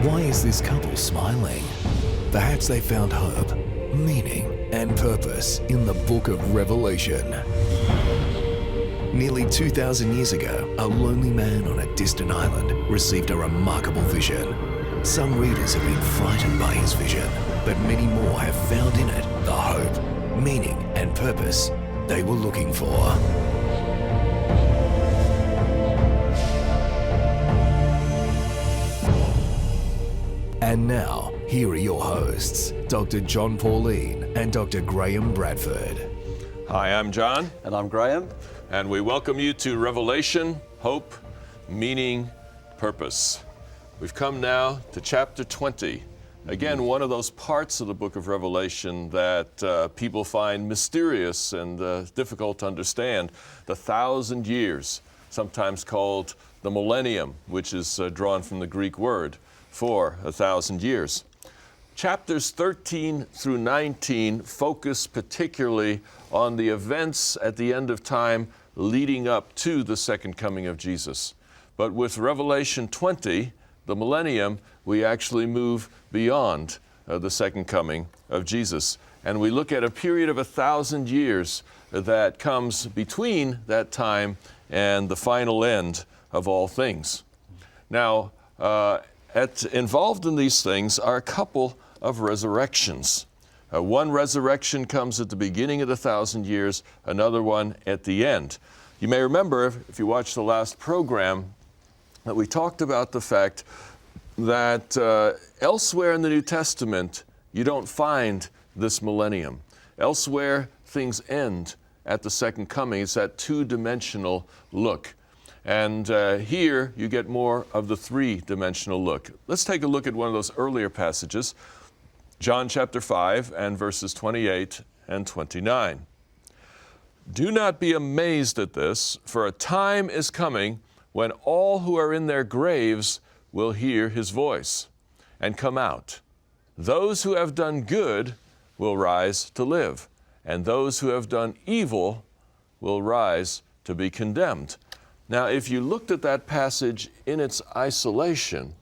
Why is this couple smiling? Perhaps they found hope, meaning, and purpose in the book of Revelation. Nearly 2,000 years ago, a lonely man on a distant island received a remarkable vision. Some readers have been frightened by his vision, but many more have found in it the hope, meaning, and purpose they were looking for. And now, here are your hosts, Dr. Jon Paulien and Dr. Graeme Bradford. Hi, I'm Jon. And I'm Graeme. And we welcome you to Revelation, Hope, Meaning, Purpose. We've come now to chapter 20. Again, one of those parts of the book of Revelation that people find mysterious and difficult to understand. The 1,000 years, sometimes called the Millennium, which is drawn from the Greek word for 1,000 years. Chapters 13 through 19 focus particularly on the events at the end of time leading up to the second coming of Jesus. But with Revelation 20, the Millennium, we actually move beyond the second coming of Jesus. And we look at a period of 1,000 years that comes between that time and the final end of all things. Now, involved in these things are a couple of resurrections. One resurrection comes at the beginning of the 1,000 years, another one at the end. You may remember, if you watched the last program, that we talked about the fact that elsewhere in the New Testament, you don't find this millennium. Elsewhere, things end at the second coming. It's that two-dimensional look. And here you get more of the three-dimensional look. Let's take a look at one of those earlier passages, John chapter 5 and verses 28 and 29. Do not be amazed at this, for a time is coming when all who are in their graves will hear his voice and come out. Those who have done good will rise to live, and those who have done evil will rise to be condemned. Now, if you looked at that passage in its isolation,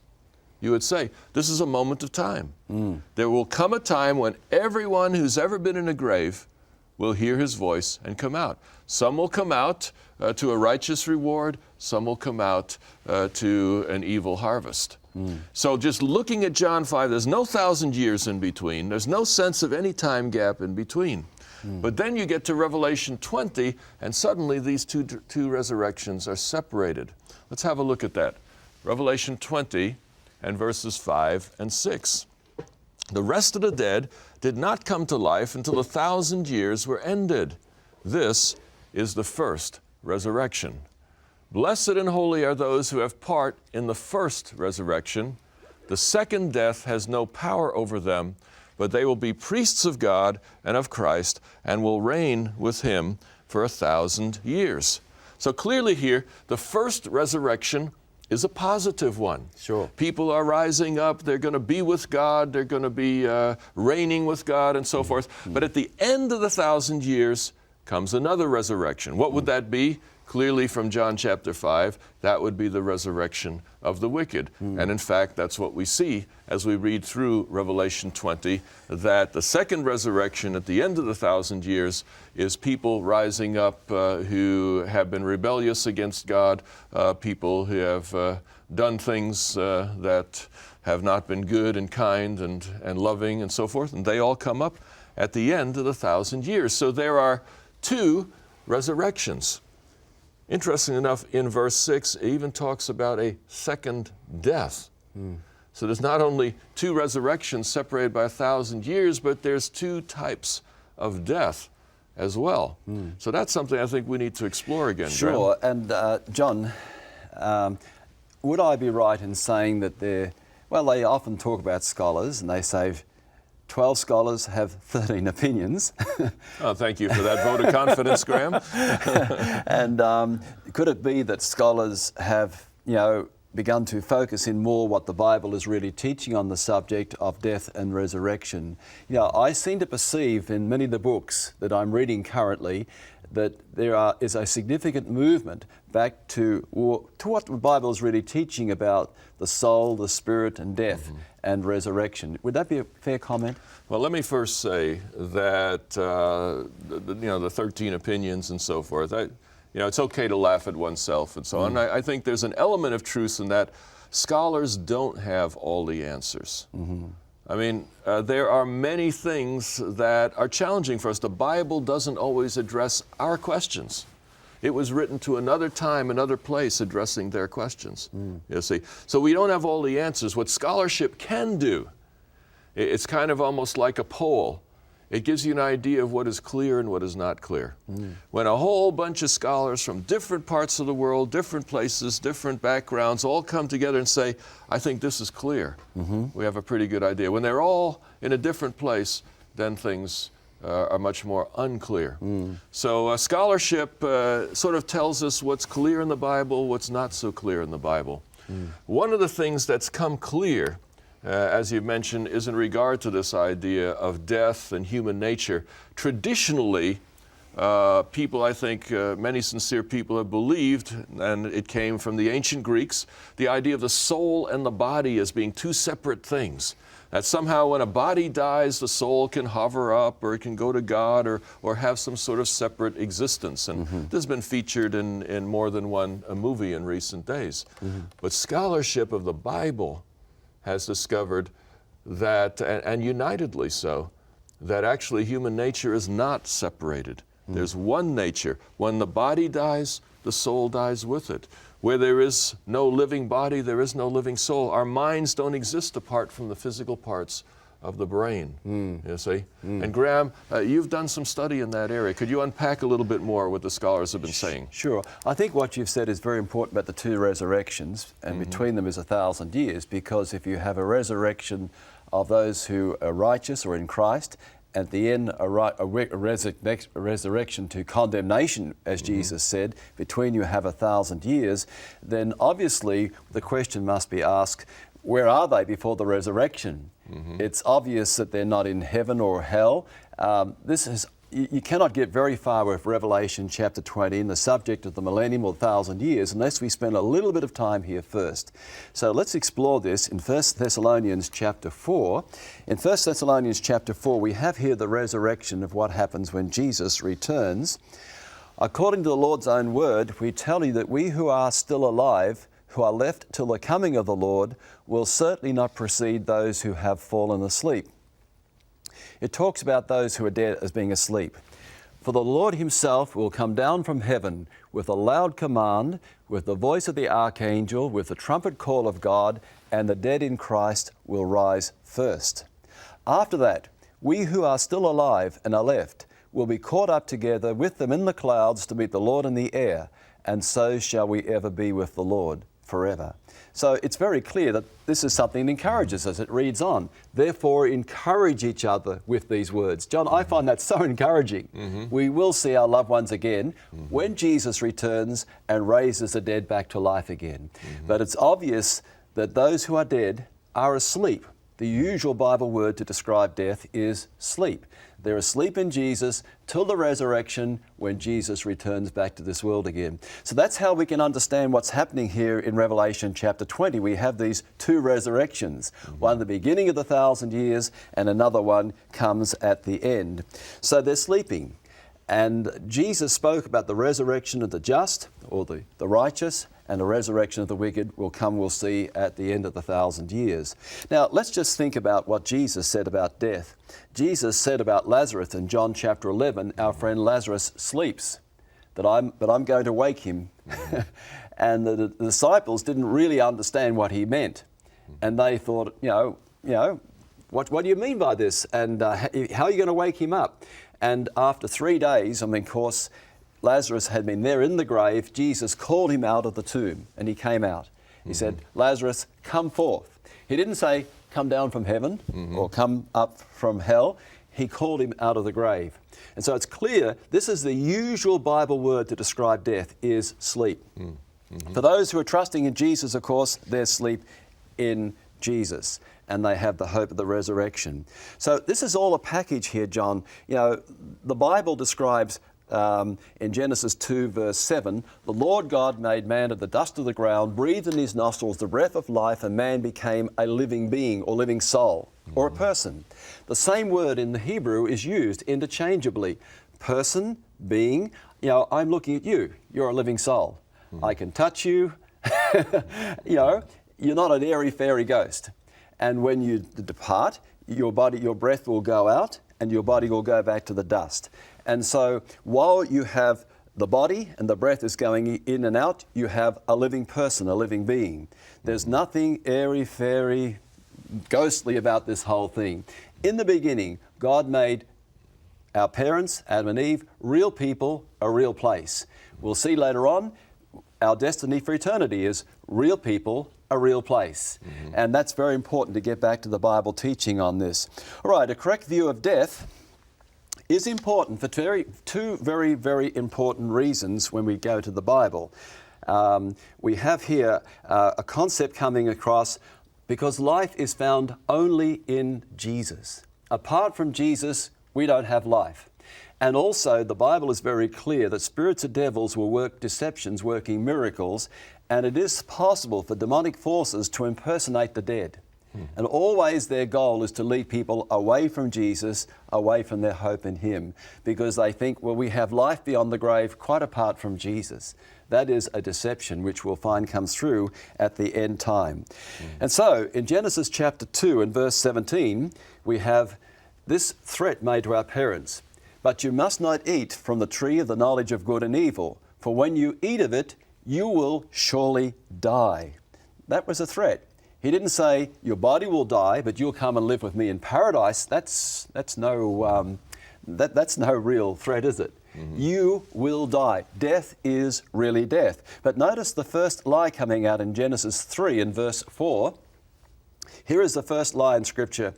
you would say, this is a moment of time. There will come a time when everyone who's ever been in a grave will hear his voice and come out. Some will come out to a righteous reward. Some will come out to an evil harvest. So just looking at John 5, there's no 1,000 years in between. There's no sense of any time gap in between. But then you get to Revelation 20, and suddenly these two resurrections are separated. Let's have a look at that. Revelation 20 and verses 5 and 6. The rest of the dead did not come to life until 1,000 years were ended. This is the first resurrection. Blessed and holy are those who have part in the first resurrection. The second death has no power over them, but they will be priests of God and of Christ and will reign with him for 1,000 years. So clearly here, the first resurrection is a positive one. Sure. People are rising up, they're going to be with God, they're going to be reigning with God and so forth. But at the end of the 1,000 years comes another resurrection. What would that be? Clearly from John chapter 5, that would be the resurrection of the wicked. And in fact, that's what we see as we read through Revelation 20, that the second resurrection at the end of the 1,000 years is people rising up who have been rebellious against God, people who have done things that have not been good and kind and loving and so forth, and they all come up at the end of the 1,000 years. So there are two resurrections. Interesting enough, in verse 6, it even talks about a second death. So there's not only two resurrections separated by 1,000 years, but there's two types of death as well. So that's something I think we need to explore again. Sure, Graeme. And Jon, would I be right in saying that they often talk about scholars and they say 12 scholars have 13 opinions. Oh, thank you for that vote of confidence, Graeme. And could it be that scholars have, begun to focus in more what the Bible is really teaching on the subject of death and resurrection. You know, I seem to perceive in many of the books that I'm reading currently that there is a significant movement back to what the Bible is really teaching about the soul, the spirit, and death and resurrection. Would that be a fair comment? Well, let me first say that the 13 opinions and so forth. It's okay to laugh at oneself and so on. I think there's an element of truth in that. Scholars don't have all the answers. I mean, there are many things that are challenging for us. The Bible doesn't always address our questions. It was written to another time, another place, addressing their questions. You see, so we don't have all the answers. What scholarship can do, it's kind of almost like a poll. It gives you an idea of what is clear and what is not clear. When a whole bunch of scholars from different parts of the world, different places, different backgrounds, all come together and say, I think this is clear, we have a pretty good idea. When they're all in a different place, then things are much more unclear. So scholarship sort of tells us what's clear in the Bible, what's not so clear in the Bible. One of the things that's come clear, as you mentioned, is in regard to this idea of death and human nature. Traditionally, people, I think, many sincere people have believed, and it came from the ancient Greeks, the idea of the soul and the body as being two separate things. That somehow when a body dies, the soul can hover up, or it can go to God, or have some sort of separate existence. And this has been featured in more than one movie in recent days. But scholarship of the Bible has discovered that, and unitedly so, that actually human nature is not separated. There's one nature. When the body dies, the soul dies with it. Where there is no living body, there is no living soul. Our minds don't exist apart from the physical parts of the brain, you see. And Graeme, you've done some study in that area. Could you unpack a little bit more what the scholars have been saying? Sure. I think what you've said is very important about the two resurrections, and between them is 1,000 years, because if you have a resurrection of those who are righteous or in Christ, at the end a resurrection to condemnation, as Jesus said, between you have 1,000 years, then obviously the question must be asked, where are they before the resurrection? It's obvious that they're not in heaven or hell. You cannot get very far with Revelation chapter 20 and the subject of the millennium or 1,000 years unless we spend a little bit of time here first. So let's explore this in 1 Thessalonians chapter 4. In 1 Thessalonians chapter 4, we have here the resurrection of what happens when Jesus returns. According to the Lord's own word, we tell you that we who are still alive, who are left till the coming of the Lord, will certainly not precede those who have fallen asleep. It talks about those who are dead as being asleep. For the Lord himself will come down from heaven with a loud command, with the voice of the archangel, with the trumpet call of God, and the dead in Christ will rise first. After that, we who are still alive and are left will be caught up together with them in the clouds to meet the Lord in the air, and so shall we ever be with the Lord forever. So it's very clear that this is something that encourages us. It reads on, therefore encourage each other with these words. John, I find that so encouraging. We will see our loved ones again when Jesus returns and raises the dead back to life again. But it's obvious that those who are dead are asleep. The usual Bible word to describe death is sleep. They're asleep in Jesus till the resurrection when Jesus returns back to this world again. So that's how we can understand what's happening here in Revelation chapter 20. We have these two resurrections, one at the beginning of the 1,000 years and another one comes at the end. So they're sleeping. And Jesus spoke about the resurrection of the just, or the righteous, and the resurrection of the wicked will come, we'll see, at the end of the 1,000 years. Now, let's just think about what Jesus said about death. Jesus said about Lazarus in John chapter 11, our friend Lazarus sleeps, but I'm going to wake him. And the disciples didn't really understand what he meant. And they thought, what do you mean by this? And how are you going to wake him up? And after 3 days, of course, Lazarus had been there in the grave. Jesus called him out of the tomb, and he came out. He said, Lazarus, come forth. He didn't say, come down from heaven or come up from hell. He called him out of the grave. And so it's clear this is the usual Bible word to describe death, is sleep. For those who are trusting in Jesus, of course, they sleep in Jesus, and they have the hope of the resurrection. So this is all a package here, John. You know, the Bible describes in Genesis 2, verse 7, the Lord God made man of the dust of the ground, breathed in his nostrils the breath of life, and man became a living being or living soul or a person. The same word in the Hebrew is used interchangeably. Person, being. You know, I'm looking at you. You're a living soul. I can touch you. You know, you're not an airy-fairy ghost. And when you depart, your breath will go out and your body will go back to the dust. And so while you have the body and the breath is going in and out, you have a living person, a living being. There's nothing airy-fairy, ghostly about this whole thing. In the beginning, God made our parents, Adam and Eve, real people, a real place. We'll see later on, our destiny for eternity is real people, a real place. And that's very important to get back to the Bible teaching on this. All right, a correct view of death is important for two very, very important reasons when we go to the Bible. We have here a concept coming across because life is found only in Jesus. Apart from Jesus, we don't have life. And also, the Bible is very clear that spirits of devils will work deceptions, working miracles, and it is possible for demonic forces to impersonate the dead. And always their goal is to lead people away from Jesus, away from their hope in Him, because they think, well, we have life beyond the grave quite apart from Jesus. That is a deception which we'll find comes through at the end time. And so, in Genesis chapter 2 and verse 17, we have this threat made to our parents. But you must not eat from the tree of the knowledge of good and evil, for when you eat of it, you will surely die. That was a threat. He didn't say, your body will die, but you'll come and live with me in paradise. That's no real threat, is it? You will die. Death is really death. But notice the first lie coming out in Genesis 3 and verse 4. Here is the first lie in Scripture.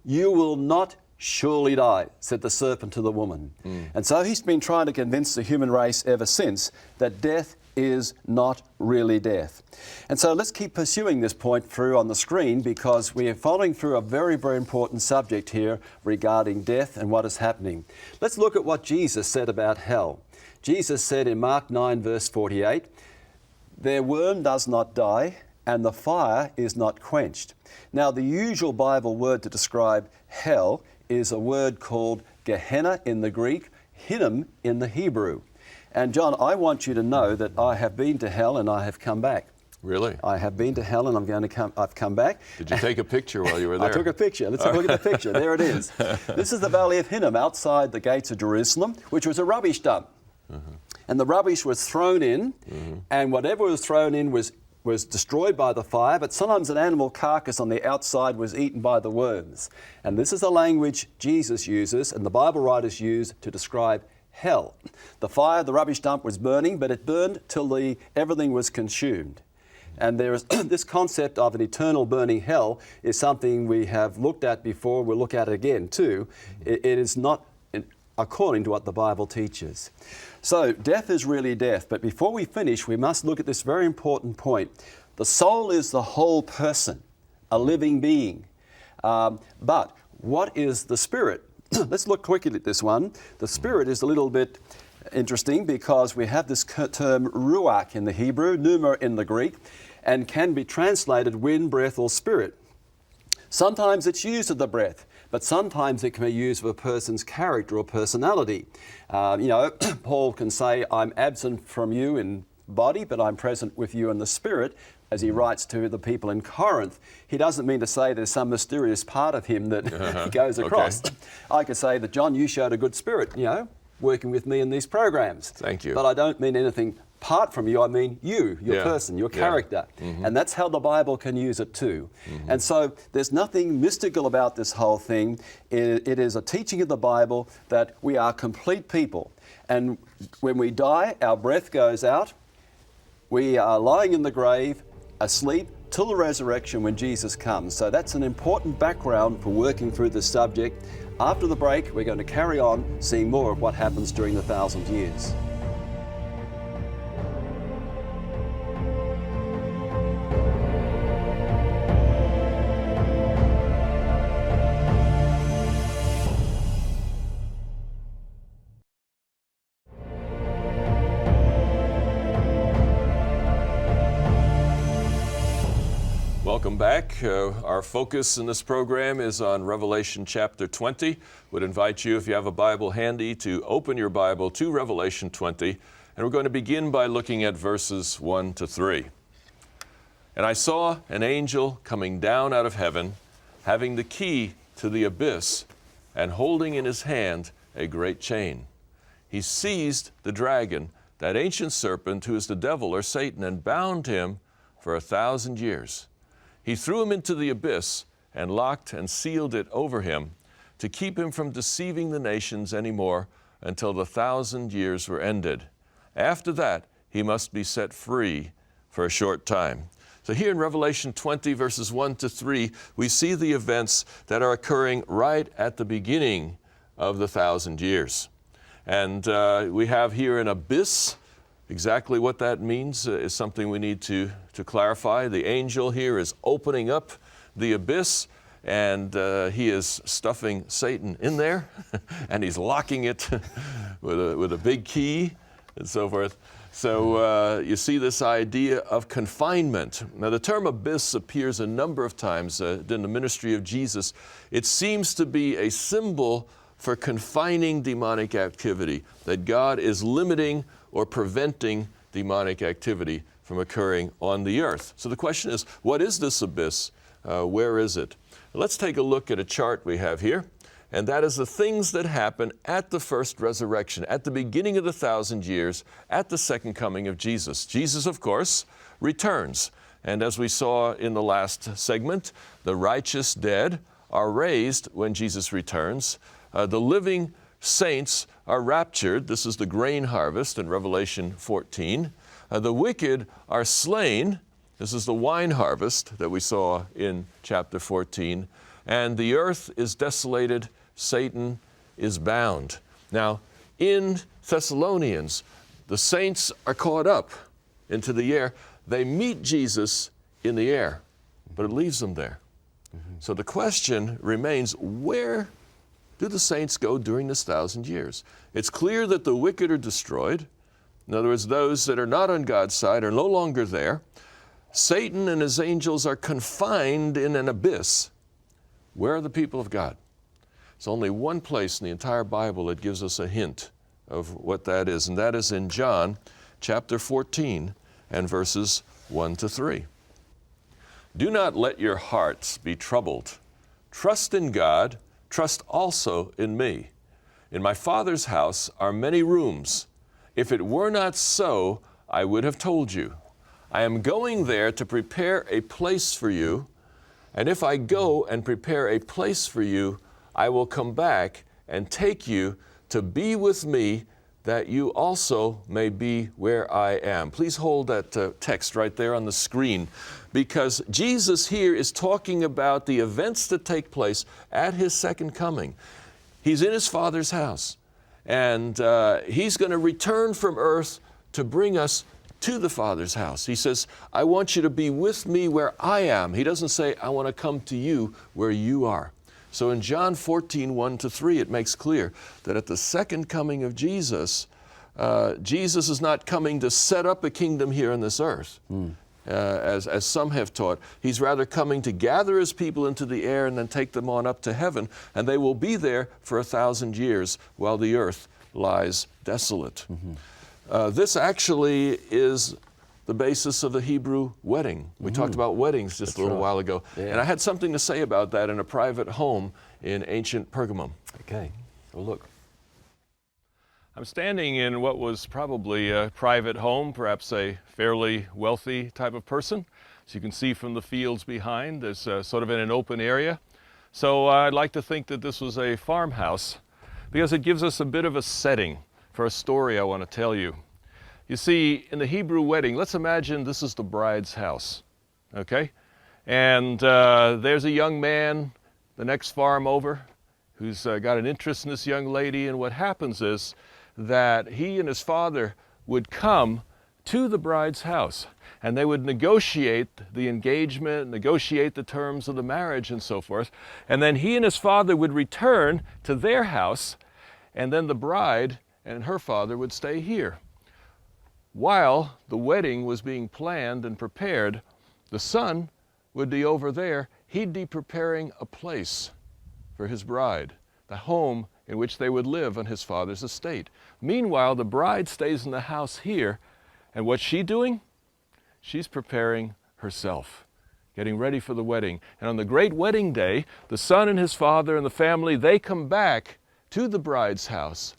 You will not surely die, said the serpent to the woman. And so he's been trying to convince the human race ever since that death is not really death. And so let's keep pursuing this point through on the screen, because we are following through a very, very important subject here regarding death and what is happening. Let's look at what Jesus said about hell. Jesus said in Mark 9 verse 48, their worm does not die and the fire is not quenched. Now the usual Bible word to describe hell is a word called Gehenna in the Greek, Hinnom in the Hebrew. And John, I want you to know that I have been to hell and I have come back. Really? I have been to hell and I've come back. Did you take a picture while you were there? I took a picture. Let's have a look at the picture. There it is. This is the Valley of Hinnom outside the gates of Jerusalem, which was a rubbish dump. And the rubbish was thrown in, and whatever was thrown in was destroyed by the fire, but sometimes an animal carcass on the outside was eaten by the worms. And this is the language Jesus uses and the Bible writers use to describe hell. The fire, the rubbish dump was burning, but it burned till everything was consumed. And there is this concept of an eternal burning hell is something we have looked at before. We'll look at it again too. It is not according to what the Bible teaches. So death is really death. But before we finish, we must look at this very important point. The soul is the whole person, a living being. But what is the spirit? Let's look quickly at this one. The spirit is a little bit interesting because we have this term Ruach in the Hebrew, pneuma in the Greek, and can be translated wind, breath, or spirit. Sometimes it's used of the breath, but sometimes it can be used of a person's character or personality. Paul can say, I'm absent from you in body, but I'm present with you in the spirit, as he writes to the people in Corinth. He doesn't mean to say there's some mysterious part of him that he goes across. Okay. I could say that, John, you showed a good spirit, working with me in these programs. Thank you. But I don't mean anything apart from you. I mean you, your person, your character. And that's how the Bible can use it too. And so there's nothing mystical about this whole thing. It is a teaching of the Bible that we are complete people. And when we die, our breath goes out. We are lying in the grave, asleep, till the resurrection when Jesus comes. So that's an important background for working through this subject. After the break, we're going to carry on seeing more of what happens during the 1,000 years. Welcome back. Our focus in this program is on Revelation chapter 20. Would invite you, if you have a Bible handy, to open your Bible to Revelation 20. And we're going to begin by looking at verses 1 to 3. And I saw an angel coming down out of heaven, having the key to the abyss, and holding in his hand a great chain. He seized the dragon, that ancient serpent who is the devil or Satan, and bound him for 1,000 years. He threw him into the abyss and locked and sealed it over him to keep him from deceiving the nations any more until the 1,000 years were ended. After that, he must be set free for a short time. So here in Revelation 20, verses 1 to 3, we see the events that are occurring right at the beginning of the 1,000 years. And we have here an abyss. Exactly what that means is something we need to clarify. The angel here is opening up the abyss, and he is stuffing Satan in there, and he's locking it with a big key and so forth. So you see this idea of confinement. Now the term abyss appears a number of times in the ministry of Jesus. It seems to be a symbol for confining demonic activity, that God is limiting or preventing demonic activity from occurring on the earth. So the question is, what is this abyss? Where is it? Let's take a look at a chart we have here, and that is the things that happen at the first resurrection, at the beginning of the 1,000 years, at the second coming of Jesus. Jesus, of course, returns. And as we saw in the last segment, the righteous dead are raised when Jesus returns. The living saints are raptured. This is the grain harvest in Revelation 14. The wicked are slain. This is the wine harvest that we saw in chapter 14. And the earth is desolated. Satan is bound. Now, in Thessalonians, the saints are caught up into the air. They meet Jesus in the air, but it leaves them there. So the question remains, where do the saints go during this 1,000 years? It's clear that the wicked are destroyed. In other words, those that are not on God's side are no longer there. Satan and his angels are confined in an abyss. Where are the people of God? It's only one place in the entire Bible that gives us a hint of what that is, and that is in John chapter 14 and verses 1 to 3. Do not let your hearts be troubled. Trust in God. Trust also in me. In my Father's house are many rooms. If it were not so, I would have told you. I am going there to prepare a place for you, and if I go and prepare a place for you, I will come back and take you to be with me, that you also may be where I am. Please hold that text right there on the screen, because Jesus here is talking about the events that take place at his second coming. He's in his Father's house, and he's going to return from earth to bring us to the Father's house. He says, I want you to be with me where I am. He doesn't say, I want to come to you where you are. So in John 14, 1 to 3, it makes clear that at the second coming of Jesus, Jesus is not coming to set up a kingdom here on this earth, as some have taught. He's rather coming to gather his people into the air and then take them on up to heaven, and they will be there for 1,000 years while the earth lies desolate. This actually is the basis of the Hebrew wedding. We talked about weddings just a little while ago. Yeah. And I had something to say about that in a private home in ancient Pergamum. Okay, well look. I'm standing in what was probably a private home, perhaps a fairly wealthy type of person. As you can see from the fields behind, there's sort of in an open area. So I'd like to think that this was a farmhouse, because it gives us a bit of a setting for a story I want to tell you. You see, in the Hebrew wedding, let's imagine this is the bride's house, okay? And there's a young man the next farm over who's got an interest in this young lady, and what happens is that he and his father would come to the bride's house, and they would negotiate the engagement, negotiate the terms of the marriage and so forth, and then he and his father would return to their house, and then the bride and her father would stay here. While the wedding was being planned and prepared, the son would be over there. He'd be preparing a place for his bride, the home in which they would live on his father's estate. Meanwhile, the bride stays in the house here, and what's she doing? She's preparing herself, getting ready for the wedding. And on the great wedding day, the son and his father and the family, they come back to the bride's house,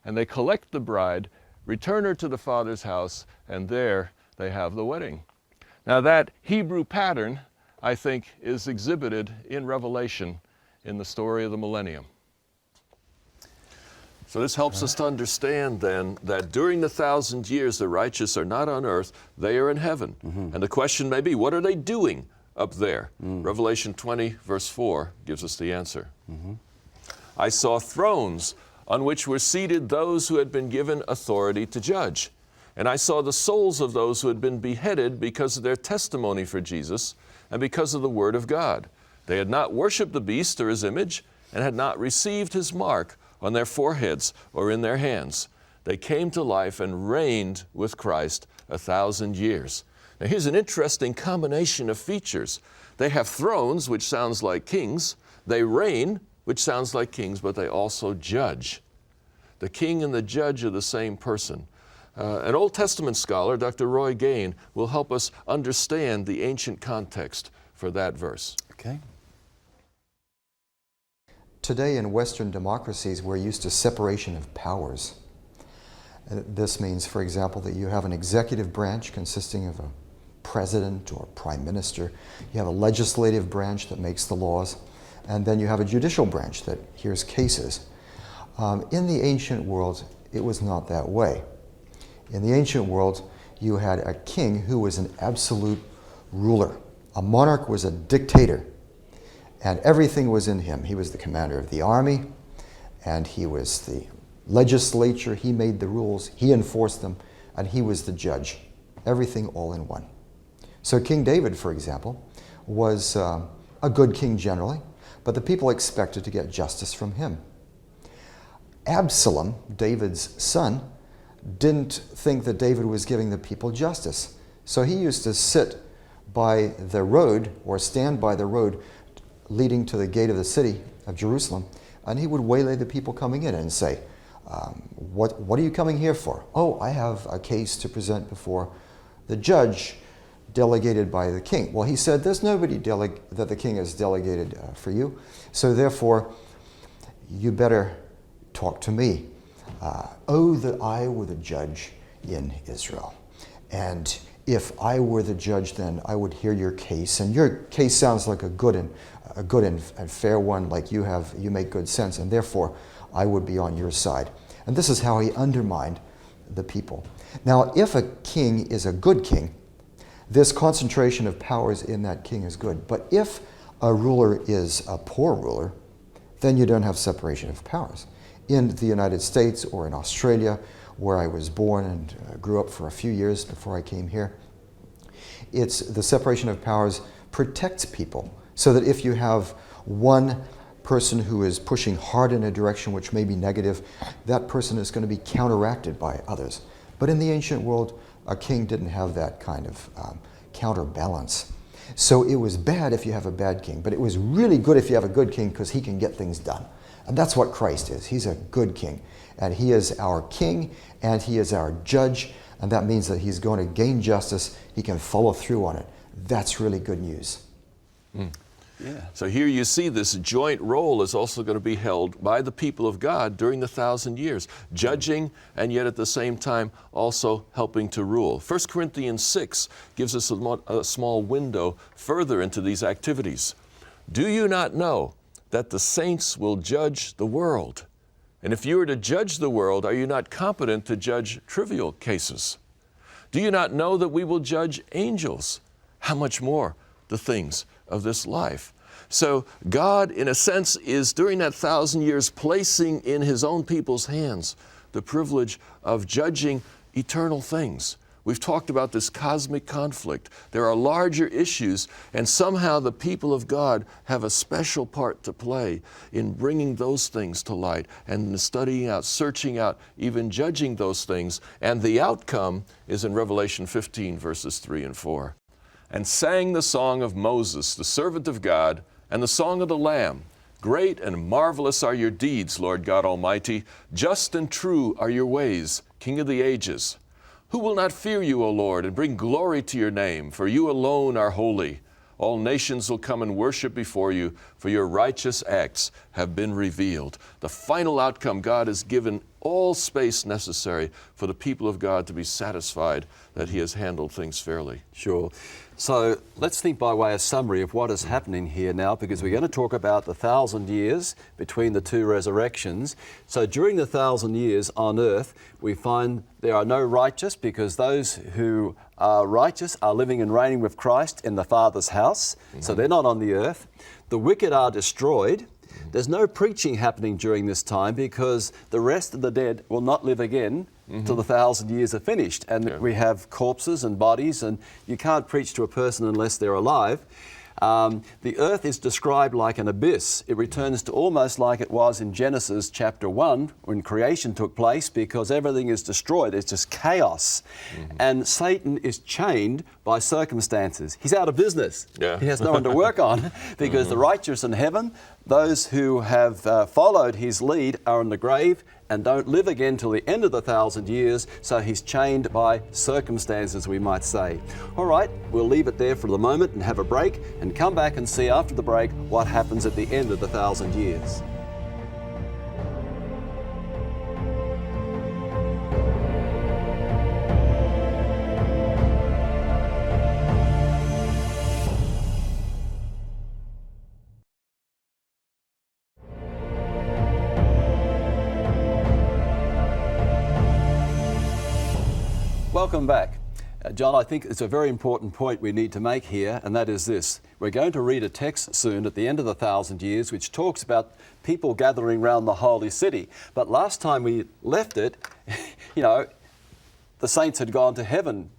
and they collect the bride, return her to the father's house, and there they have the wedding. Now that Hebrew pattern, I think, is exhibited in Revelation in the story of the Millennium. So this helps us to understand then that during the 1,000 years the righteous are not on earth, they are in heaven. And the question may be, what are they doing up there? Revelation 20 verse 4 gives us the answer. I saw thrones on which were seated those who had been given authority to judge. And I saw the souls of those who had been beheaded because of their testimony for Jesus and because of the word of God. They had not worshipped the beast or his image and had not received his mark on their foreheads or in their hands. They came to life and reigned with Christ 1,000 years. Now here's an interesting combination of features. They have thrones, which sounds like kings. They reign, which sounds like kings, but they also judge. The king and the judge are the same person. An Old Testament scholar, Dr. Roy Gain, will help us understand the ancient context for that verse. Okay. Today in Western democracies, we're used to separation of powers. This means, for example, that you have an executive branch consisting of a president or prime minister. You have a legislative branch that makes the laws, and then you have a judicial branch that hears cases. In the ancient world, it was not that way. In the ancient world, you had a king who was an absolute ruler. A monarch was a dictator, and everything was in him. He was the commander of the army, and he was the legislature. He made the rules, he enforced them, and he was the judge. Everything all in one. So King David, for example, was a good king generally, but the people expected to get justice from him. Absalom, David's son, didn't think that David was giving the people justice. So he used to sit by the road or stand by the road leading to the gate of the city of Jerusalem, and he would waylay the people coming in and say, what are you coming here for? Oh, I have a case to present before the judge delegated by the king. Well, he said, there's nobody that the king has delegated for you, so therefore you better talk to me. Oh, that I were the judge in Israel. And if I were the judge, then I would hear your case. And your case sounds like a good and fair one, like you make good sense, and therefore I would be on your side. And this is how he undermined the people. Now, if a king is a good king, this concentration of powers in that king is good. But if a ruler is a poor ruler, then you don't have separation of powers. In the United States or in Australia, where I was born and grew up for a few years before I came here, it's the separation of powers protects people, so that if you have one person who is pushing hard in a direction which may be negative, that person is going to be counteracted by others. But in the ancient world, a king didn't have that kind of counterbalance. So it was bad if you have a bad king, but it was really good if you have a good king, because he can get things done. And that's what Christ is. He's a good king. And he is our king, and he is our judge. And that means that he's going to gain justice. He can follow through on it. That's really good news. Yeah. So here you see this joint role is also going to be held by the people of God during the 1,000 years, judging and yet at the same time also helping to rule. 1 Corinthians 6 gives us a small window further into these activities. Do you not know that the saints will judge the world? And if you are to judge the world, are you not competent to judge trivial cases? Do you not know that we will judge angels? How much more the things of this life? So God, in a sense, is during that 1,000 years placing in his own people's hands the privilege of judging eternal things. We've talked about this cosmic conflict. There are larger issues, and somehow the people of God have a special part to play in bringing those things to light and studying out, searching out, even judging those things. And the outcome is in Revelation 15, verses 3 and 4. and sang the song of Moses, the servant of God, and the song of the Lamb. Great and marvelous are your deeds, Lord God Almighty. Just and true are your ways, King of the ages. Who will not fear you, O Lord, and bring glory to your name? For you alone are holy. All nations will come and worship before you, for your righteous acts have been revealed. The final outcome, God has given all space necessary for the people of God to be satisfied that He has handled things fairly. Sure. So let's think by way of summary of what is happening here now, because we're going to talk about the 1,000 years between the two resurrections. So during the 1,000 years on earth, we find there are no righteous, because those who are righteous are living and reigning with Christ in the Father's house. So they're not on the earth. The wicked are destroyed. There's no preaching happening during this time, because the rest of the dead will not live again till the 1,000 years are finished. And we have corpses and bodies, and you can't preach to a person unless they're alive. The earth is described like an abyss. It returns to almost like it was in Genesis chapter 1 when creation took place, because everything is destroyed. It's just chaos. And Satan is chained by circumstances. He's out of business. He has no one to work on, because the righteous in heaven, those who have followed his lead, are in the grave and don't live again till the end of the 1,000 years. So he's chained by circumstances, we might say. All right, we'll leave it there for the moment and have a break, and come back and see after the break what happens at the end of the 1,000 years. Welcome back. John, I think it's a very important point we need to make here, and that is this. We're going to read a text soon at the end of the 1,000 years which talks about people gathering around the holy city. But last time we left it, the saints had gone to heaven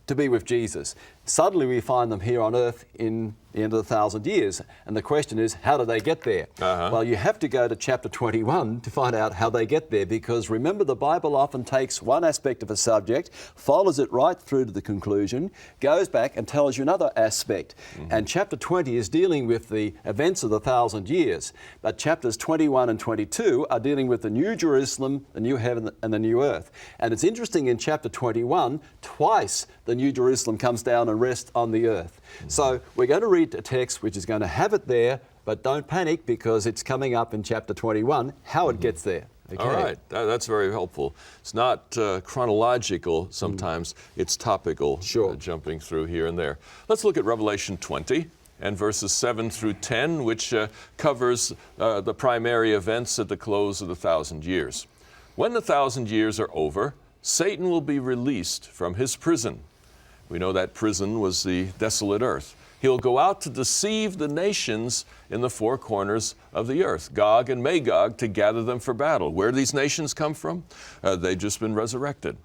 to be with Jesus. Suddenly we find them here on earth in the end of the 1,000 years. And the question is, how do they get there? Well, you have to go to chapter 21 to find out how they get there, because remember, the Bible often takes one aspect of a subject, follows it right through to the conclusion, goes back and tells you another aspect. And chapter 20 is dealing with the events of the 1,000 years. But chapters 21 and 22 are dealing with the New Jerusalem, the new heaven and the new earth. And it's interesting, in chapter 21, twice the New Jerusalem comes down and rests on the earth. So we're going to read a text which is going to have it there, but don't panic, because it's coming up in chapter 21, how it gets there. Okay. All right, that's very helpful. It's not chronological sometimes, it's topical, jumping through here and there. Let's look at Revelation 20 and verses 7 through 10, which covers the primary events at the close of the 1,000 years. When the 1,000 years are over, Satan will be released from his prison. We know that prison was the desolate earth. He'll go out to deceive the nations in the four corners of the earth, Gog and Magog, to gather them for battle. Where do these nations come from? They've just been resurrected.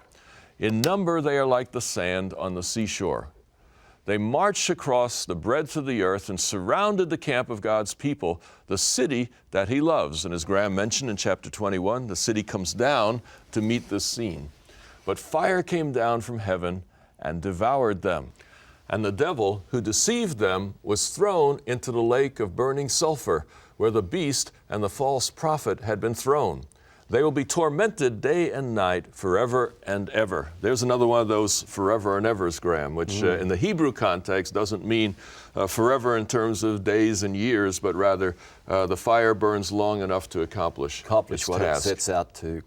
In number, they are like the sand on the seashore. They marched across the breadth of the earth and surrounded the camp of God's people, the city that He loves. And as Graeme mentioned in chapter 21, the city comes down to meet this scene. But fire came down from heaven and devoured them. And the devil who deceived them was thrown into the lake of burning sulfur, where the beast and the false prophet had been thrown. They will be tormented day and night forever and ever. There's another one of those forever and evers, Graeme, which in the Hebrew context doesn't mean forever in terms of days and years, but rather the fire burns long enough to accomplish its what task. it sets out to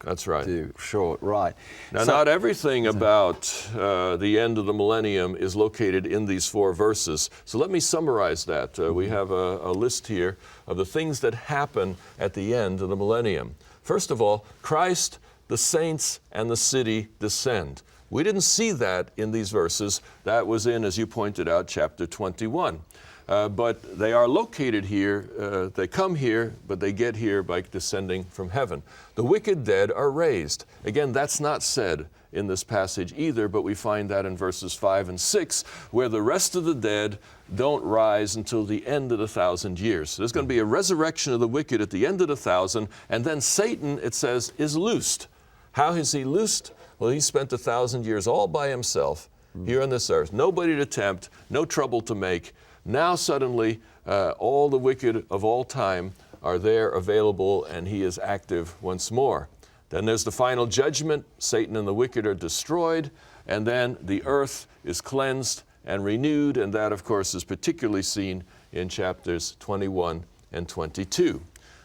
do. Sure, right. Now, not everything about the end of the millennium is located in these four verses. So let me summarize that. We have a list here of the things that happen at the end of the millennium. First of all, Christ, the saints, and the city descend. We didn't see that in these verses. That was in, as you pointed out, chapter 21. But they are located here. They come here, but they get here by descending from heaven. The wicked dead are raised. Again, that's not said in this passage either, but we find that in verses 5 and 6, where the rest of the dead don't rise until the end of the 1,000 years. So there's going to be a resurrection of the wicked at the end of the 1,000, and then Satan, it says, is loosed. How is he loosed? Well, he spent 1,000 years all by himself, here on this earth. Nobody to tempt, no trouble to make. Now suddenly all the wicked of all time are there available, and he is active once more. Then there's the final judgment. Satan and the wicked are destroyed, and then the earth is cleansed and renewed, and that, of course, is particularly seen in chapters 21 and 22.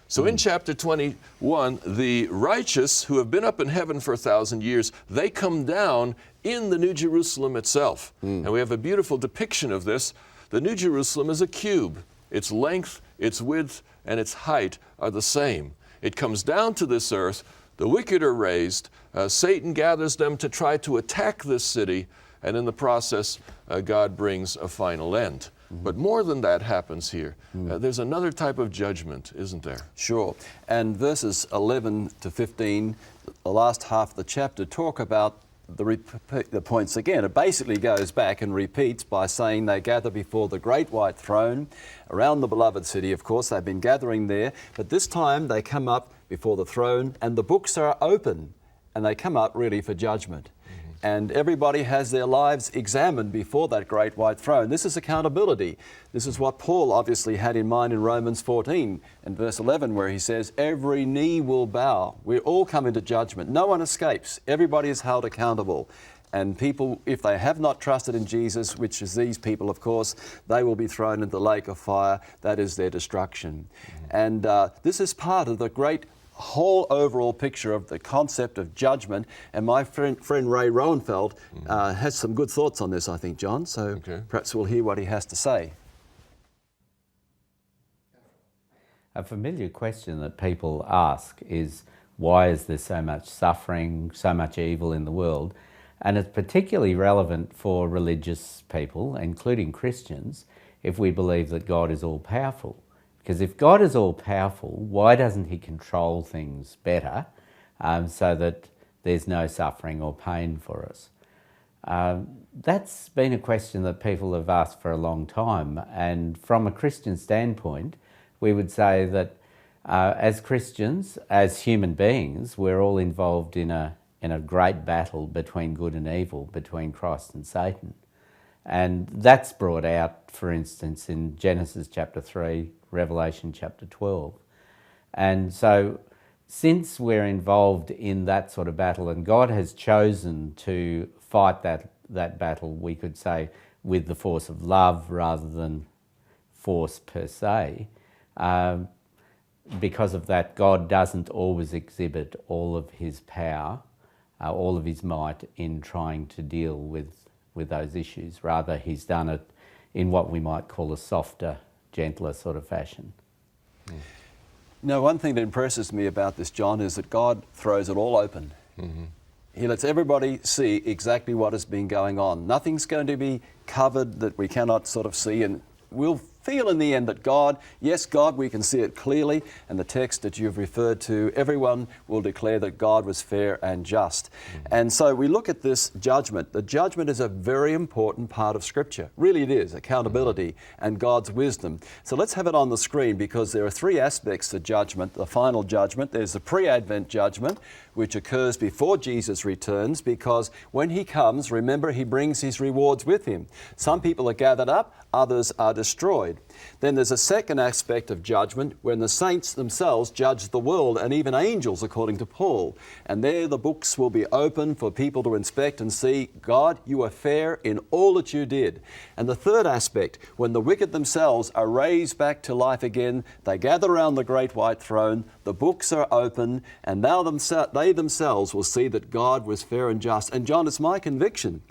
So in chapter 21, the righteous who have been up in heaven for 1,000 years, they come down in the New Jerusalem itself. And we have a beautiful depiction of this. The New Jerusalem is a cube. Its length, its width, and its height are the same. It comes down to this earth. The wicked are raised. Satan gathers them to try to attack this city, and in the process, God brings a final end. But more than that happens here. There's another type of judgment, isn't there? Sure. And verses 11 to 15, the last half of the chapter, talk about the points again. It basically goes back and repeats by saying they gather before the great white throne around the beloved city. Of course, they've been gathering there, but this time they come up before the throne and the books are open, and they come up really for judgment. And everybody has their lives examined before that great white throne. This is accountability. This is what Paul obviously had in mind in Romans 14 and verse 11, where he says, every knee will bow. We all come into judgment. No one escapes. Everybody is held accountable. And people, if they have not trusted in Jesus, which is these people, of course, they will be thrown into the lake of fire. That is their destruction. And this is part of the great whole overall picture of the concept of judgment. And my friend Ray Roenfeld has some good thoughts on this, I think, John. So perhaps we'll hear what he has to say. A familiar question that people ask is, why is there so much suffering, so much evil in the world? And it's particularly relevant for religious people, including Christians, if we believe that God is all-powerful. Because if God is all-powerful, why doesn't he control things better so that there's no suffering or pain for us? That's been a question that people have asked for a long time. And from a Christian standpoint, we would say that as Christians, as human beings, we're all involved in a great battle between good and evil, between Christ and Satan. And that's brought out, for instance, in Genesis chapter 3, Revelation chapter 12. And so since we're involved in that sort of battle, and God has chosen to fight that battle, we could say, with the force of love rather than force per se, because of that, God doesn't always exhibit all of his power, all of his might in trying to deal with those issues. Rather, he's done it in what we might call a softer, gentler sort of fashion. Now, one thing that impresses me about this, John, is that God throws it all open. He lets everybody see exactly what has been going on. Nothing's going to be covered that we cannot sort of see, and we'll feel in the end that God, yes, God, we can see it clearly, and the text that you've referred to, everyone will declare that God was fair and just. And so we look at this judgment. The judgment is a very important part of Scripture. Really it is, accountability and God's wisdom. So let's have it on the screen, because there are three aspects to judgment, the final judgment. There's the pre-Advent judgment, which occurs before Jesus returns, because when he comes, remember, he brings his rewards with him. Some people are gathered up, others are destroyed. Then there's a second aspect of judgment when the saints themselves judge the world, and even angels, according to Paul. And there the books will be open for people to inspect and see, God, you are fair in all that you did. And the third aspect, when the wicked themselves are raised back to life again, they gather around the great white throne, the books are open, and now they themselves will see that God was fair and just. And John, it's my conviction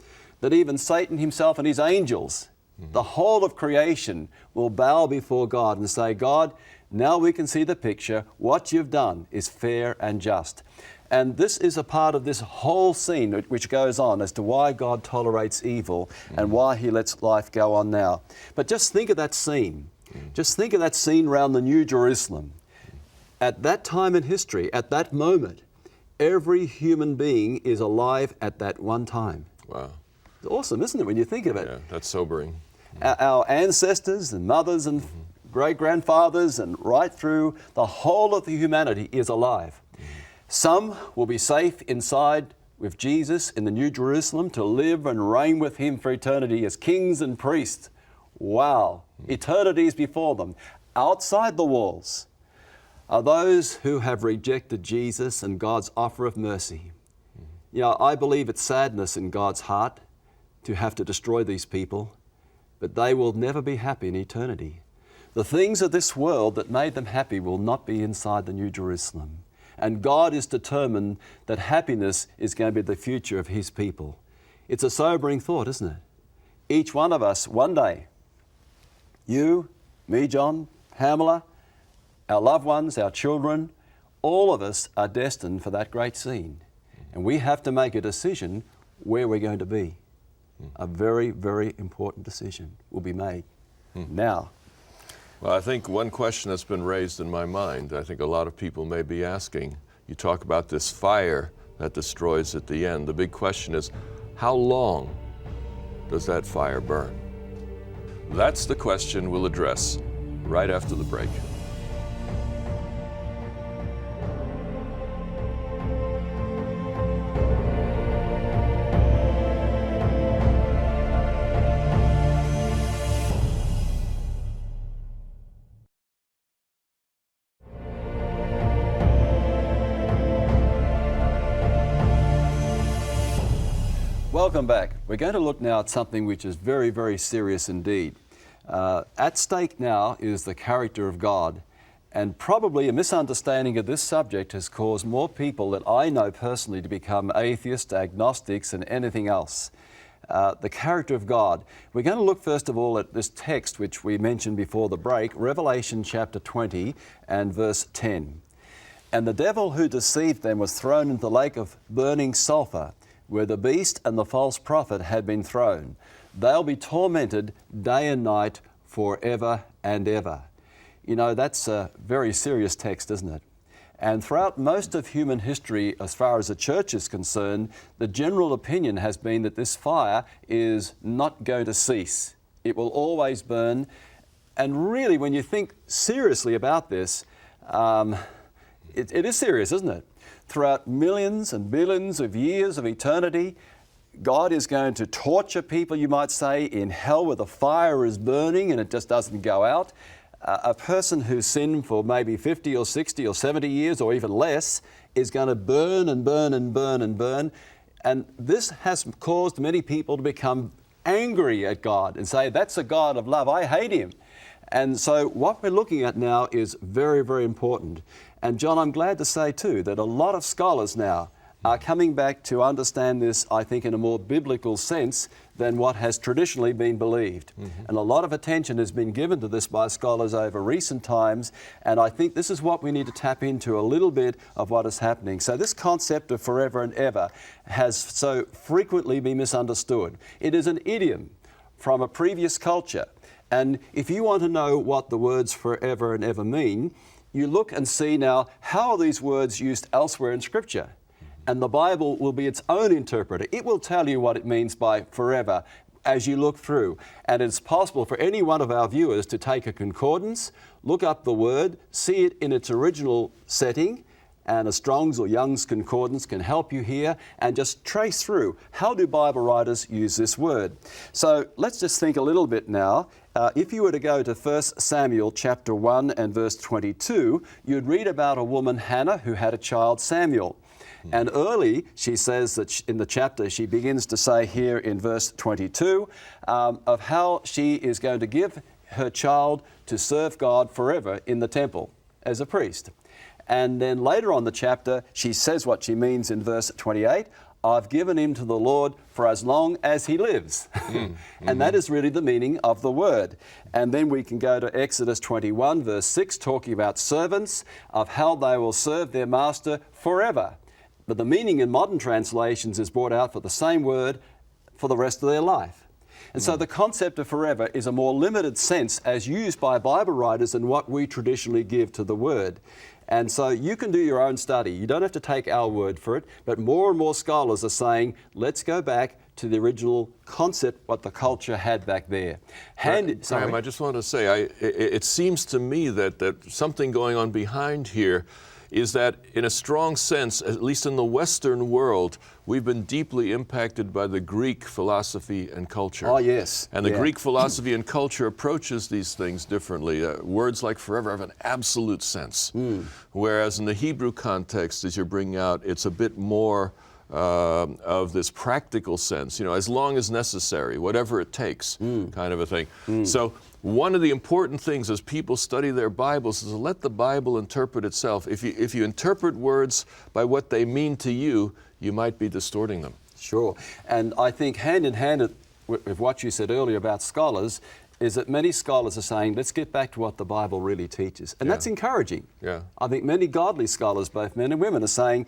that even Satan himself and his angels, the whole of creation, will bow before God and say, God, now we can see the picture. What you've done is fair and just. And this is a part of this whole scene which goes on as to why God tolerates evil and why he lets life go on now. But just think of that scene. Just think of that scene around the New Jerusalem. At that time in history, at that moment, every human being is alive at that one time. Wow. It's awesome, isn't it, when you think of it? Yeah, that's sobering. Our ancestors and mothers and great-grandfathers and right through the whole of the humanity is alive. Some will be safe inside with Jesus in the New Jerusalem to live and reign with Him for eternity as kings and priests. Wow, eternity is before them. Outside the walls are those who have rejected Jesus and God's offer of mercy. You know, I believe it's sadness in God's heart to have to destroy these people, but they will never be happy in eternity. The things of this world that made them happy will not be inside the New Jerusalem. And God is determined that happiness is going to be the future of His people. It's a sobering thought, isn't it? Each one of us, one day, you, me, John, Pamela, our loved ones, our children, all of us are destined for that great scene. And we have to make a decision where we're going to be. A very, very important decision will be made now. Well, I think one question that's been raised in my mind, I think a lot of people may be asking, you talk about this fire that destroys at the end. The big question is, how long does that fire burn? That's the question we'll address right after the break. Welcome back. We're going to look now at something which is very, very serious indeed. At stake now is the character of God, and probably a misunderstanding of this subject has caused more people that I know personally to become atheists, agnostics, and anything else. The character of God. We're going to look first of all at this text which we mentioned before the break, Revelation chapter 20 and verse 10. And the devil who deceived them was thrown into the lake of burning sulfur, where the beast and the false prophet had been thrown. They'll be tormented day and night forever and ever. You know, that's a very serious text, isn't it? And throughout most of human history, as far as the church is concerned, the general opinion has been that this fire is not going to cease. It will always burn. And really, when you think seriously about this, it is serious, isn't it? Throughout millions and billions of years of eternity, God is going to torture people, you might say, in hell where the fire is burning and it just doesn't go out. A person who's sinned for maybe 50 or 60 or 70 years or even less is going to burn and burn and burn and burn. And this has caused many people to become angry at God and say, that's a God of love, I hate Him. And so what we're looking at now is very, very important. And John, I'm glad to say too that a lot of scholars now are coming back to understand this, I think, in a more biblical sense than what has traditionally been believed. And a lot of attention has been given to this by scholars over recent times, and I think this is what we need to tap into a little bit of what is happening. So this concept of forever and ever has so frequently been misunderstood. It is an idiom from a previous culture, and if you want to know what the words forever and ever mean, you look and see now how are these words used elsewhere in Scripture. And the Bible will be its own interpreter. It will tell you what it means by forever as you look through. And it's possible for any one of our viewers to take a concordance, look up the word, see it in its original setting, and a Strong's or Young's concordance can help you here and just trace through how do Bible writers use this word. So let's just think a little bit now. If you were to go to 1 Samuel chapter 1 and verse 22, you'd read about a woman, Hannah, who had a child, Samuel. And early, she says that in the chapter, she begins to say here in verse 22 of how she is going to give her child to serve God forever in the temple as a priest. And then later on the chapter, she says what she means in verse 28, I've given him to the Lord for as long as he lives. And that is really the meaning of the word. And then we can go to Exodus 21 verse 6, talking about servants, of how they will serve their master forever. But the meaning in modern translations is brought out for the same word for the rest of their life. And so the concept of forever is a more limited sense as used by Bible writers than what we traditionally give to the word. And so you can do your own study. You don't have to take our word for it, but more and more scholars are saying, let's go back to the original concept, what the culture had back there. Graeme, I just want to say, it seems to me that something going on behind here is that in a strong sense, at least in the Western world, we've been deeply impacted by the Greek philosophy and culture. Oh, yes. And the Yeah. Greek philosophy and culture approaches these things differently. Words like forever have an absolute sense, whereas in the Hebrew context, as you're bringing out, it's a bit more of this practical sense, as long as necessary, whatever it takes, kind of a thing. So one of the important things as people study their Bibles is to let the Bible interpret itself. If you interpret words by what they mean to you, you might be distorting them. Sure. And I think hand in hand with what you said earlier about scholars is that many scholars are saying, let's get back to what the Bible really teaches. And that's encouraging. Yeah. I think many godly scholars, both men and women, are saying,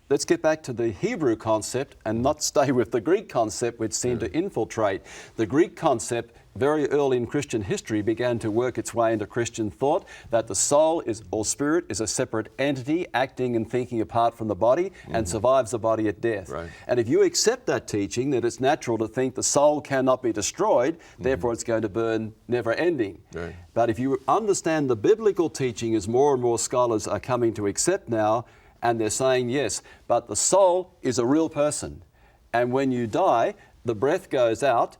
let's get back to the Hebrew concept and not stay with the Greek concept, which seemed to infiltrate. The Greek concept, very early in Christian history, began to work its way into Christian thought, that the soul or spirit is a separate entity acting and thinking apart from the body and survives the body at death. Right. And if you accept that teaching, that it's natural to think the soul cannot be destroyed, therefore it's going to burn never ending. Right. But if you understand the biblical teaching, as more and more scholars are coming to accept now, and they're saying, yes, but the soul is a real person. And when you die, the breath goes out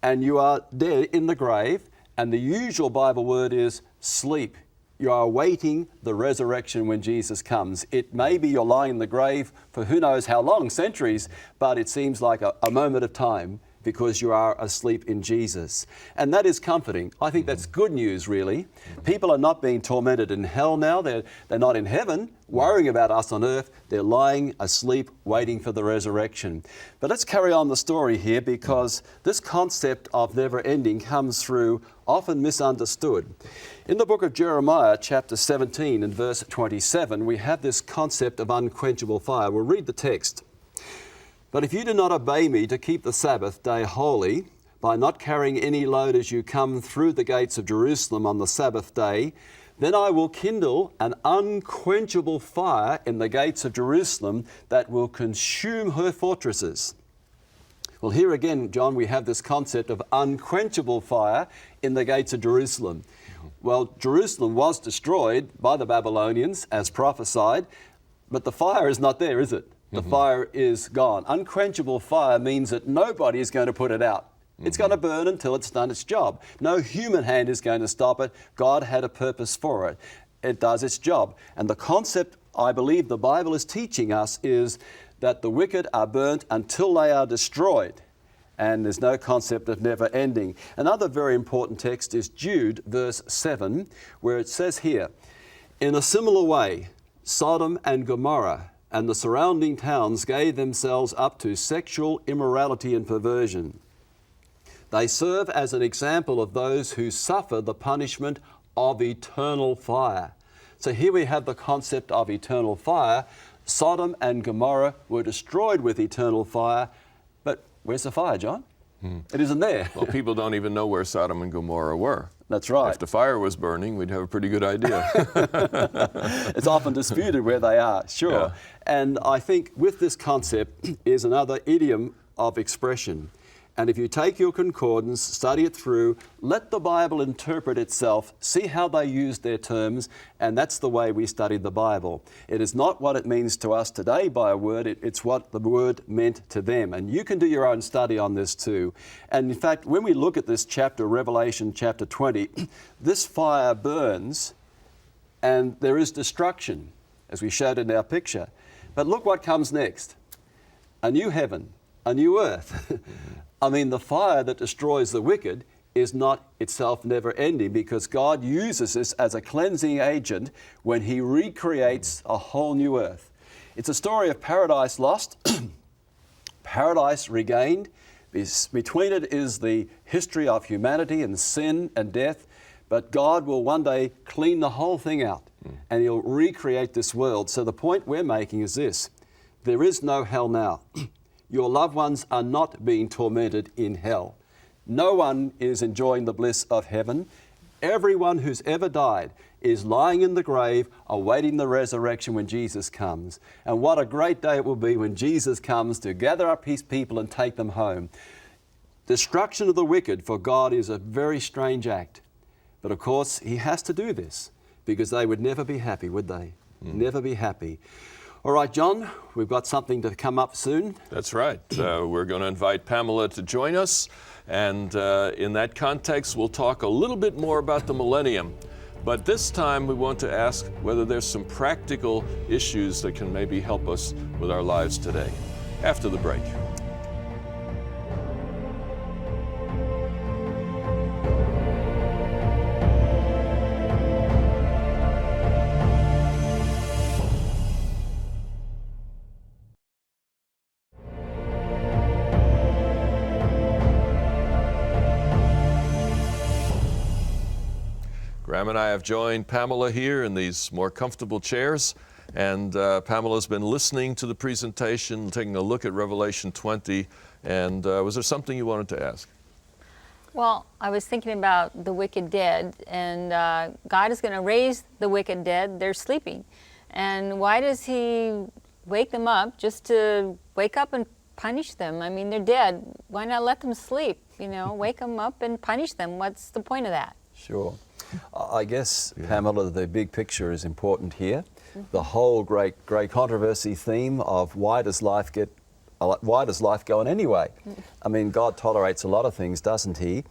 and you are dead in the grave. And the usual Bible word is sleep. You are awaiting the resurrection when Jesus comes. It may be you're lying in the grave for who knows how long, centuries, but it seems like a moment of time because you are asleep in Jesus. And that is comforting. I think that's good news, really. People are not being tormented in hell now. They're not in heaven worrying about us on earth. They're lying asleep waiting for the resurrection. But let's carry on the story here, because this concept of never ending comes through often misunderstood. In the book of Jeremiah, chapter 17 and verse 27, we have this concept of unquenchable fire. We'll read the text. But if you do not obey me to keep the Sabbath day holy, by not carrying any load as you come through the gates of Jerusalem on the Sabbath day, then I will kindle an unquenchable fire in the gates of Jerusalem that will consume her fortresses. Well, here again, John, we have this concept of unquenchable fire in the gates of Jerusalem. Well, Jerusalem was destroyed by the Babylonians as prophesied, but the fire is not there, is it? The fire is gone. Unquenchable fire means that nobody is going to put it out. It's going to burn until it's done its job. No human hand is going to stop it. God had a purpose for it. It does its job. And the concept I believe the Bible is teaching us is that the wicked are burnt until they are destroyed. And there's no concept of never ending. Another very important text is Jude, verse 7, where it says here, in a similar way, Sodom and Gomorrah and the surrounding towns gave themselves up to sexual immorality and perversion. They serve as an example of those who suffer the punishment of eternal fire. So here we have the concept of eternal fire. Sodom and Gomorrah were destroyed with eternal fire, but where's the fire, John? It isn't there. Well, people don't even know where Sodom and Gomorrah were. That's right. If the fire was burning, we'd have a pretty good idea. It's often disputed where they are, sure. Yeah. And I think with this concept is another idiom of expression. And if you take your concordance, study it through, let the Bible interpret itself, see how they use their terms, and that's the way we study the Bible. It is not what it means to us today by a word, it's what the word meant to them. And you can do your own study on this too. And in fact, when we look at this chapter, Revelation chapter 20, this fire burns and there is destruction, as we showed in our picture. But look what comes next. A new heaven, a new earth. I mean, the fire that destroys the wicked is not itself never ending, because God uses this as a cleansing agent when He recreates a whole new earth. It's a story of paradise lost, paradise regained. Between it is the history of humanity and sin and death, but God will one day clean the whole thing out and He'll recreate this world. So the point we're making is this: there is no hell now. Your loved ones are not being tormented in hell. No one is enjoying the bliss of heaven. Everyone who's ever died is lying in the grave awaiting the resurrection when Jesus comes. And what a great day it will be when Jesus comes to gather up His people and take them home. Destruction of the wicked for God is a very strange act. But of course, He has to do this because they would never be happy, would they? Never be happy. All right, John, we've got something to come up soon. That's right. We're going to invite Pamela to join us. And in that context, we'll talk a little bit more about the millennium. But this time, we want to ask whether there's some practical issues that can maybe help us with our lives today. After the break. Graeme and I have joined Pamela here in these more comfortable chairs, and Pamela's been listening to the presentation, taking a look at Revelation 20, and was there something you wanted to ask? Well, I was thinking about the wicked dead, and God is going to raise the wicked dead. They're sleeping. And why does He wake them up just to wake up and punish them? I mean, they're dead. Why not let them sleep? You know, wake them up and punish them. What's the point of that? Sure. I guess, Pamela, the big picture is important here. The whole great controversy theme of why does life go on anyway? I mean, God tolerates a lot of things, doesn't He?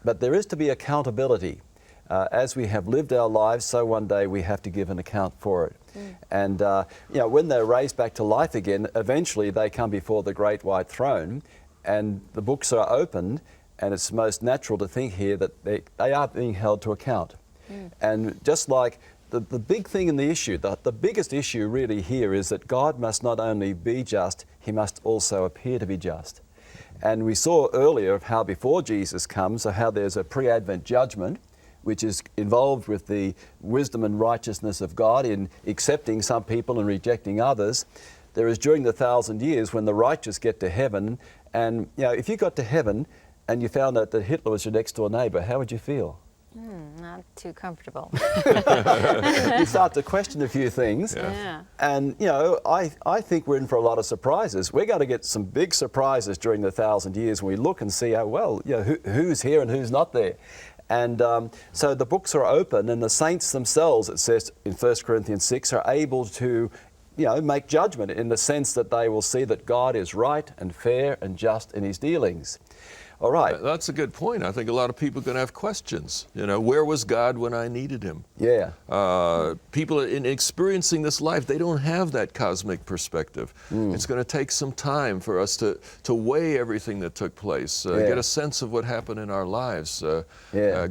But there is to be accountability. As we have lived our lives, so one day we have to give an account for it. And you know, when they're raised back to life again, eventually they come before the great white throne, and the books are opened. And it's most natural to think here that they are being held to account. And just like the big thing in the issue, the biggest issue really here is that God must not only be just, He must also appear to be just. And we saw earlier of how before Jesus comes, how there's a pre-Advent judgment, which is involved with the wisdom and righteousness of God in accepting some people and rejecting others. There is during the 1,000 years when the righteous get to heaven, and you know, if you got to heaven, and you found out that Hitler was your next door neighbour, how would you feel? Not too comfortable. You start to question a few things. Yeah. And, you know, I think we're in for a lot of surprises. We're going to get some big surprises during the 1,000 years when we look and see how, well, you know, who's here and who's not there. And so the books are open, and the saints themselves, it says in 1 Corinthians 6, are able to, you know, make judgment in the sense that they will see that God is right and fair and just in His dealings. All right. That's a good point. I think a lot of people are going to have questions. You know, where was God when I needed Him? Yeah. People in experiencing this life, they don't have that cosmic perspective. It's going to take some time for us to weigh everything that took place, get a sense of what happened in our lives,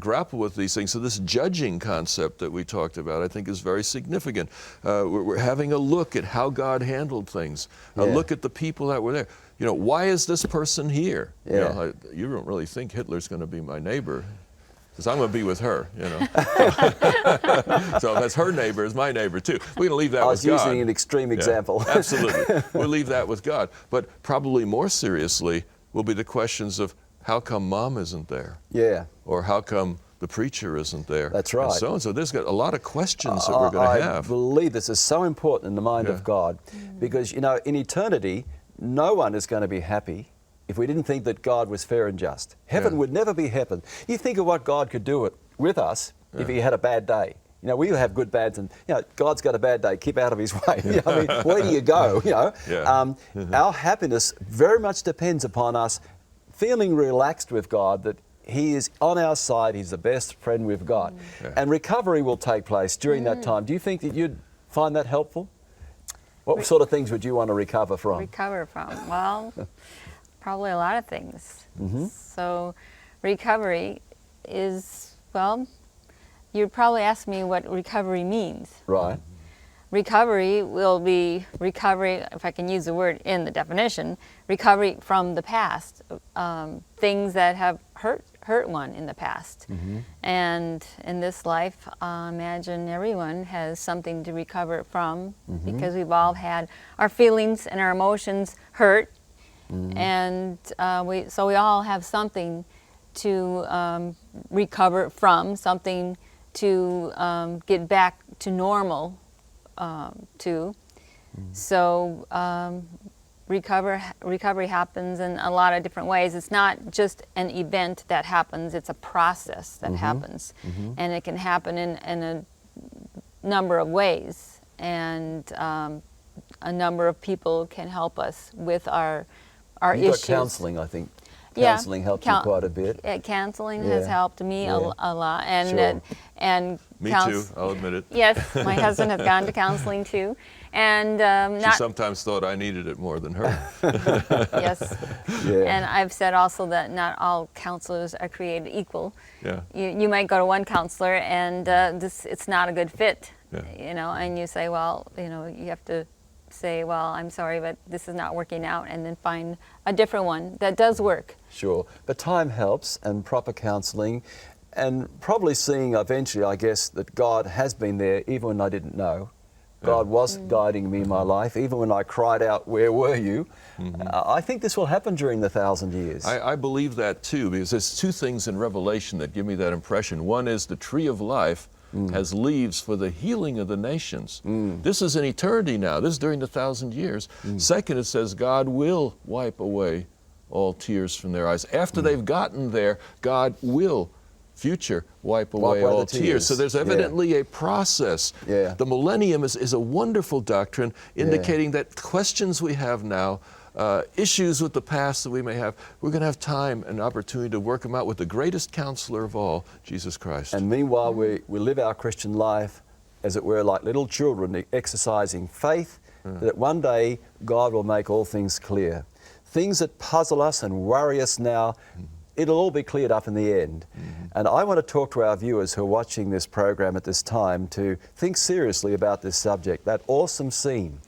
grapple with these things. So this judging concept that we talked about, I think, is very significant. We're having a look at how God handled things, a look at the people that were there. You know, why is this person here? You know, you don't really think Hitler's going to be my neighbor, because I'm going to be with her, you know. So that's her neighbor is my neighbor too. We're going to leave that with God. I was using an extreme example. Absolutely. We'll leave that with God. But probably more seriously will be the questions of how come Mom isn't there? Yeah. Or how come the preacher isn't there? That's right. And so there's got a lot of questions that we're going to have. I believe this is so important in the mind of God, because, you know, in eternity, no one is going to be happy if we didn't think that God was fair and just. Heaven would never be heaven. You think of what God could do with us if He had a bad day. You know, we have good bads, and you know, God's got a bad day. Keep out of His way. You know, I mean, where do you go? You know, our happiness very much depends upon us feeling relaxed with God, that He is on our side. He's the best friend we've got, and recovery will take place during that time. Do you think that you'd find that helpful? What sort of things would you want to recover from? Recover from? Well, probably a lot of things. So recovery is, well, you'd probably ask me what recovery means. Right. Recovery will be recovery, if I can use the word in the definition, recovery from the past, things that have hurt one in the past. And in this life, imagine everyone has something to recover from, because we've all had our feelings and our emotions hurt, and so we all have something to recover from, something to get back to normal to. So recovery happens in a lot of different ways. It's not just an event that happens, it's a process that happens. And it can happen in a number of ways. and a number of people can help us with our You've issues. got counselling, I think. Yeah, Counselling helped you quite a bit. Counseling has helped me a lot, and Sure. and Me too, I'll admit it. Yes, my husband has gone to counseling too, and She not sometimes thought I needed it more than her. yes. Yeah. And I've said also that not all counselors are created equal. Yeah. You might go to one counselor and it's not a good fit, Yeah. and you say, well, you have to say, well, I'm sorry, but this is not working out, and then find a different one that does work. Sure. But time helps, and proper counselling, and probably seeing eventually, I guess, that God has been there even when I didn't know. God was guiding me in my life, even when I cried out, "Where were you?" I think this will happen during the 1,000 years. I believe that too, because there's two things in Revelation that give me that impression. One is the tree of life has leaves for the healing of the nations. This is in eternity now. This is during the 1,000 years. Second, it says God will wipe away all tears from their eyes. After they've gotten there, God will wipe away all the tears. So there's evidently a process. Yeah. The Millennium is a wonderful doctrine indicating that questions we have now, issues with the past that we may have, we're going to have time and opportunity to work them out with the greatest counselor of all, Jesus Christ. And meanwhile, we live our Christian life, as it were, like little children, exercising faith that one day God will make all things clear. Things that puzzle us and worry us now, it'll all be cleared up in the end. And I want to talk to our viewers who are watching this program at this time to think seriously about this subject, that awesome scene.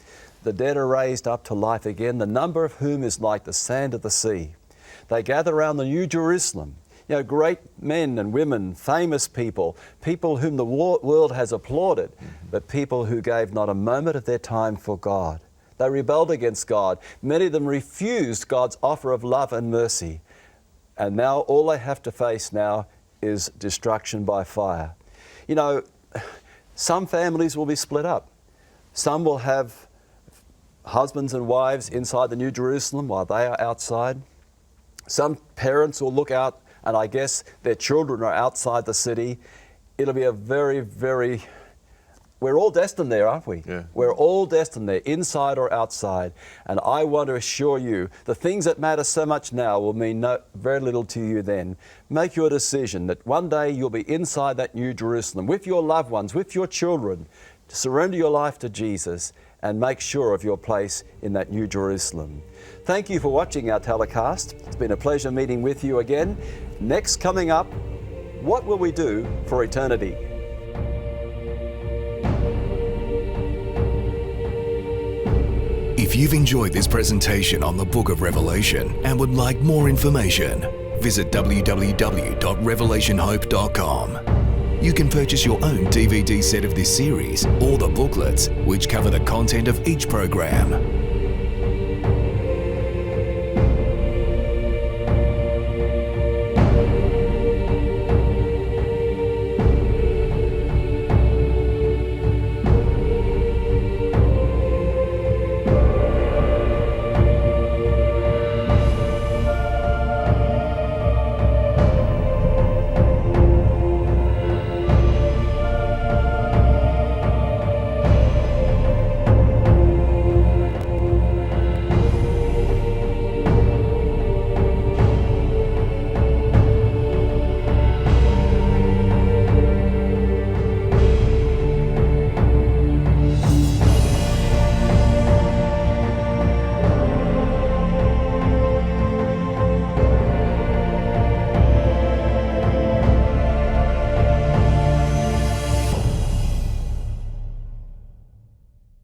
The dead are raised up to life again, the number of whom is like the sand of the sea. They gather around the New Jerusalem. Great men and women, famous people, people whom the world has applauded, but people who gave not a moment of their time for God. They rebelled against God. Many of them refused God's offer of love and mercy. And now all they have to face now is destruction by fire. Some families will be split up. Some will have husbands and wives inside the New Jerusalem while they are outside. Some parents will look out and I guess their children are outside the city. It'll be a very, very... We're all destined there, aren't we? Yeah. We're all destined there, inside or outside. And I want to assure you, the things that matter so much now will mean very little to you then. Make your decision that one day you'll be inside that New Jerusalem with your loved ones, with your children. To surrender your life to Jesus and make sure of your place in that New Jerusalem. Thank you for watching our telecast. It's been a pleasure meeting with you again. Next coming up, what will we do for eternity? If you've enjoyed this presentation on the Book of Revelation and would like more information, visit www.revelationhope.com. You can purchase your own DVD set of this series or the booklets, which cover the content of each program.